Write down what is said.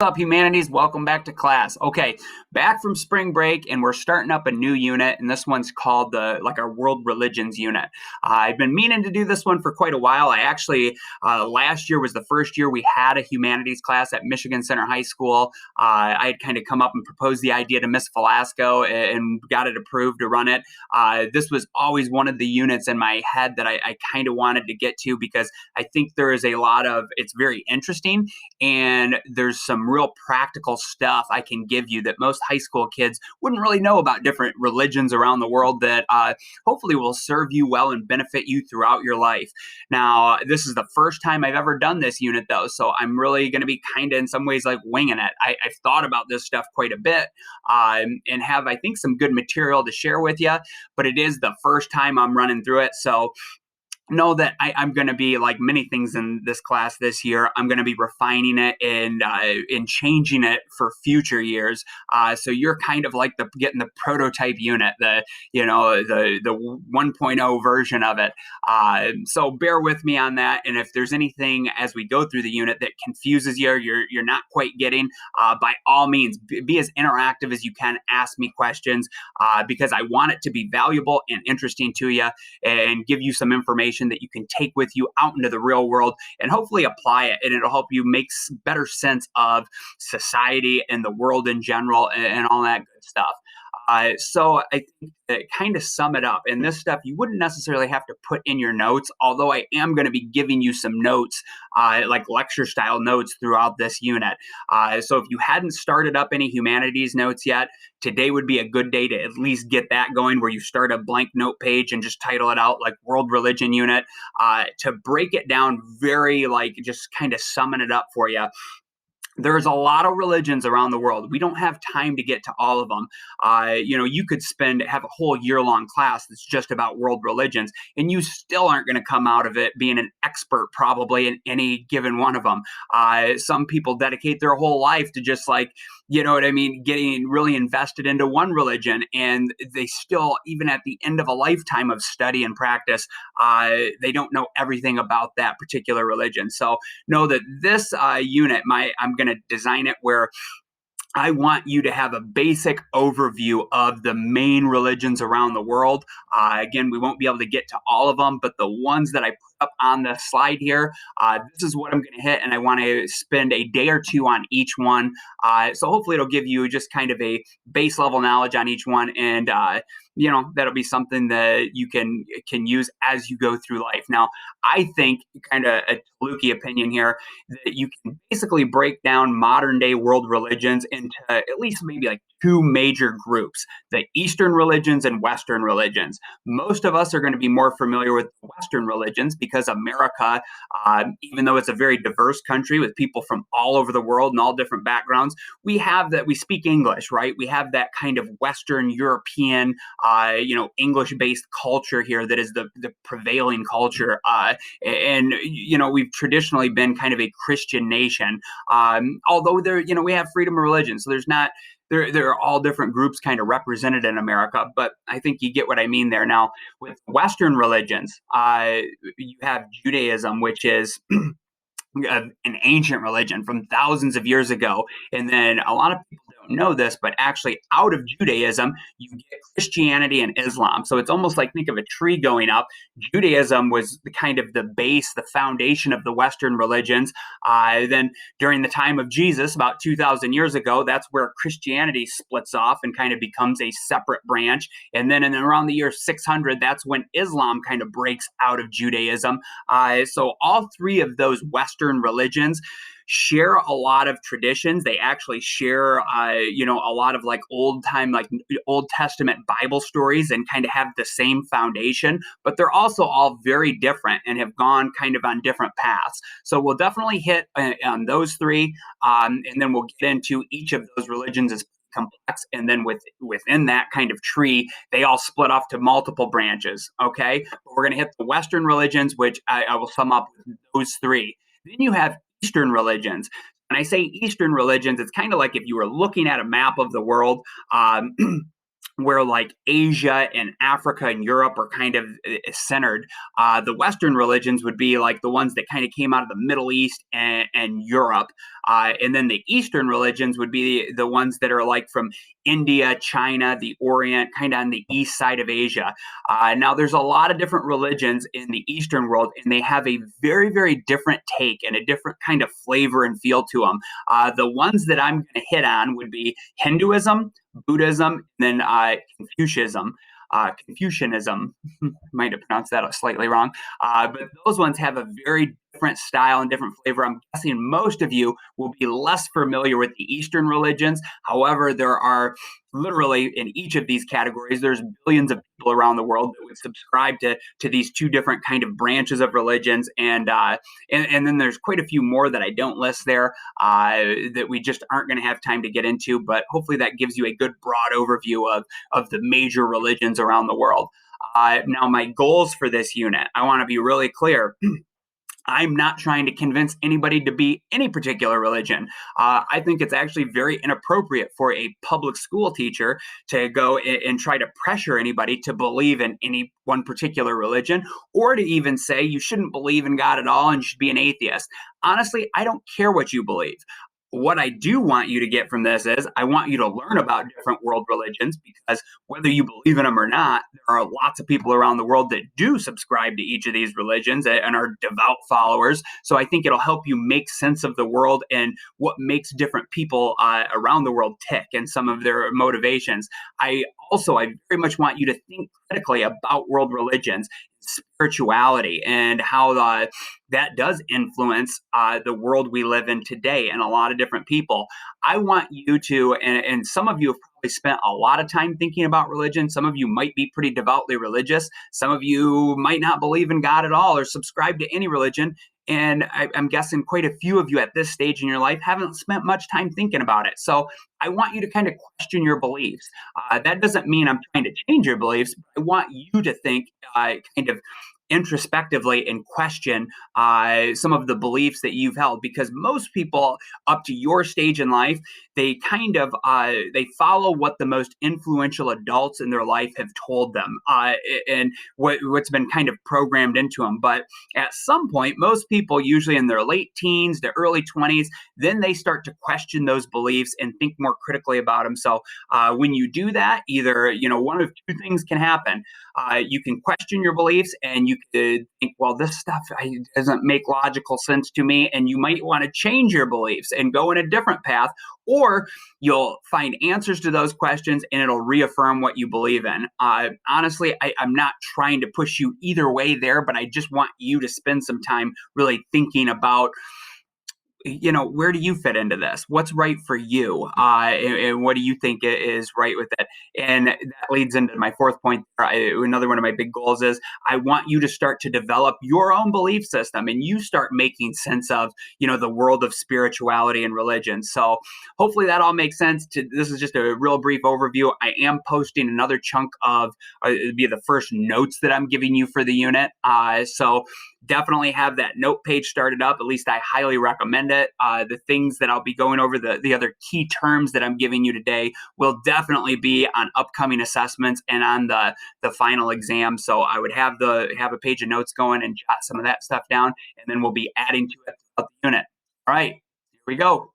Up, Humanities? Welcome back to class. Okay, back from spring break, and we're starting up a new unit, and this one's called our World Religions unit. I've been meaning to do this one for quite a while. I actually last year was the first year we had a humanities class at Michigan Center High School. I had kind of come up and proposed the idea to Miss Velasco and got it approved to run it. This was always one of the units in my head that I kind of wanted to get to because I think there is a lot of it's very interesting and there's some real practical stuff I can give you that most high school kids wouldn't really know about different religions around the world that hopefully will serve you well and benefit you throughout your life. Now, this is the first time I've ever done this unit, though, so I'm really going to be kind of in some ways like winging it. I've thought about this stuff quite a bit and have, I think, some good material to share with you, but it is the first time I'm running through it. So know that I'm going to be like many things in this class this year. I'm going to be refining it and changing it for future years. So you're kind of like getting the prototype unit, the 1.0 version of it. So bear with me on that. And if there's anything as we go through the unit that confuses you, or you're not quite getting, by all means, be as interactive as you can. Ask me questions because I want it to be valuable and interesting to you and give you some information that you can take with you out into the real world and hopefully apply it. And it'll help you make better sense of society and the world in general and all that good stuff. So I think to kind of sum it up, and this stuff you wouldn't necessarily have to put in your notes, although I am going to be giving you some notes, like lecture style notes throughout this unit. So if you hadn't started up any humanities notes yet, today would be a good day to at least get that going, where you start a blank note page and just title it out like World Religion Unit, to break it down very like just kind of summing it up for you. There's a lot of religions around the world. We don't have time to get to all of them. You could have a whole year-long class that's just about world religions, and you still aren't going to come out of it being an expert probably in any given one of them. Some people dedicate their whole life to just getting really invested into one religion, and they still, even at the end of a lifetime of study and practice, they don't know everything about that particular religion. So know that this unit, I'm going to design it where I want you to have a basic overview of the main religions around the world. Again, we won't be able to get to all of them, but the ones that I put up on the slide here, this is what I'm going to hit, and I want to spend a day or two on each one. So hopefully it'll give you just kind of a base level knowledge on each one, and that'll be something that you can use as you go through life. Now, I think, kind of a fluky opinion here, that you can basically break down modern day world religions into at least maybe like two major groups: the Eastern religions and Western religions. Most of us are going to be more familiar with Western religions because America, even though it's a very diverse country with people from all over the world and all different backgrounds, we speak English, right? We have that kind of Western European, English-based culture here that is the prevailing culture. And we've traditionally been kind of a Christian nation, although we have freedom of religion, so there are all different groups kind of represented in America, but I think you get what I mean there. Now, with Western religions, you have Judaism, which is an ancient religion from thousands of years ago. And then a lot of people don't know this, but actually out of Judaism, you get Christianity and Islam. So it's almost like, think of a tree going up. Judaism was the kind of the base, the foundation of the Western religions. Then during the time of Jesus, about 2,000 years ago, that's where Christianity splits off and kind of becomes a separate branch. And then around the year 600, that's when Islam kind of breaks out of Judaism. So all three of those Western religions share a lot of traditions. They actually share, a lot of like old Testament Bible stories and kind of have the same foundation, but they're also all very different and have gone kind of on different paths. So we'll definitely hit on those three, and then we'll get into each of those religions as complex, and then within that kind of tree, they all split off to multiple branches. Okay, but we're going to hit the Western religions, which I will sum up with those three. Then you have Eastern religions. When I say Eastern religions, it's kind of like if you were looking at a map of the world. where like Asia and Africa and Europe are kind of centered. The Western religions would be like the ones that kind of came out of the Middle East and Europe. And then the Eastern religions would be the ones that are like from India, China, the Orient, kind of on the east side of Asia. Now, there's a lot of different religions in the Eastern world, and they have a very, very different take and a different kind of flavor and feel to them. The ones that I'm going to hit on would be Hinduism, Buddhism, and then Confucianism. Confucianism, might have pronounced that slightly wrong, but those ones have a very different style and different flavor. I'm guessing most of you will be less familiar with the Eastern religions. However, there are literally in each of these categories, there's billions of people around the world that would subscribe to these two different kind of branches of religions, and then there's quite a few more that I don't list there that we just aren't going to have time to get into. But hopefully, that gives you a good broad overview of the major religions around the world. Now, my goals for this unit, I want to be really clear. I'm not trying to convince anybody to be any particular religion. I think it's actually very inappropriate for a public school teacher to go and try to pressure anybody to believe in any one particular religion, or to even say you shouldn't believe in God at all and you should be an atheist. Honestly, I don't care what you believe. What I do want you to get from this is I want you to learn about different world religions, because whether you believe in them or not, there are lots of people around the world that do subscribe to each of these religions and are devout followers. So I think it'll help you make sense of the world and what makes different people around the world tick and some of their motivations. I very much want you to think critically about world religions, spirituality, and how that does influence the world we live in today and a lot of different people. I want you to, and some of you have probably spent a lot of time thinking about religion. Some of you might be pretty devoutly religious. Some of you might not believe in God at all or subscribe to any religion. And I'm guessing quite a few of you at this stage in your life haven't spent much time thinking about it. So I want you to kind of question your beliefs. That doesn't mean I'm trying to change your beliefs, but I want you to think kind of introspectively and question some of the beliefs that you've held, because most people up to your stage in life, they kind of they follow what the most influential adults in their life have told them, and what's been kind of programmed into them. But at some point, most people, usually in their late teens to early 20s, then they start to question those beliefs and think more critically about them. So when you do that, either one of two things can happen. You can question your beliefs and you could think, well, this stuff doesn't make logical sense to me. And you might want to change your beliefs and go in a different path. Or you'll find answers to those questions and it'll reaffirm what you believe in. Honestly, I'm not trying to push you either way there, but I just want you to spend some time really thinking about, where do you fit into this? What's right for you? And what do you think is right with it? And that leads into my fourth point. Another one of my big goals is I want you to start to develop your own belief system and you start making sense of, the world of spirituality and religion. So hopefully that all makes sense. This is just a real brief overview. I am posting another chunk of, it'd be the first notes that I'm giving you for the unit. So definitely have that note page started up. At least I highly recommend it. The things that I'll be going over, the other key terms that I'm giving you today, will definitely be on upcoming assessments and on the final exam. So I would have a page of notes going and jot some of that stuff down, and then we'll be adding to it throughout the unit. All right, here we go.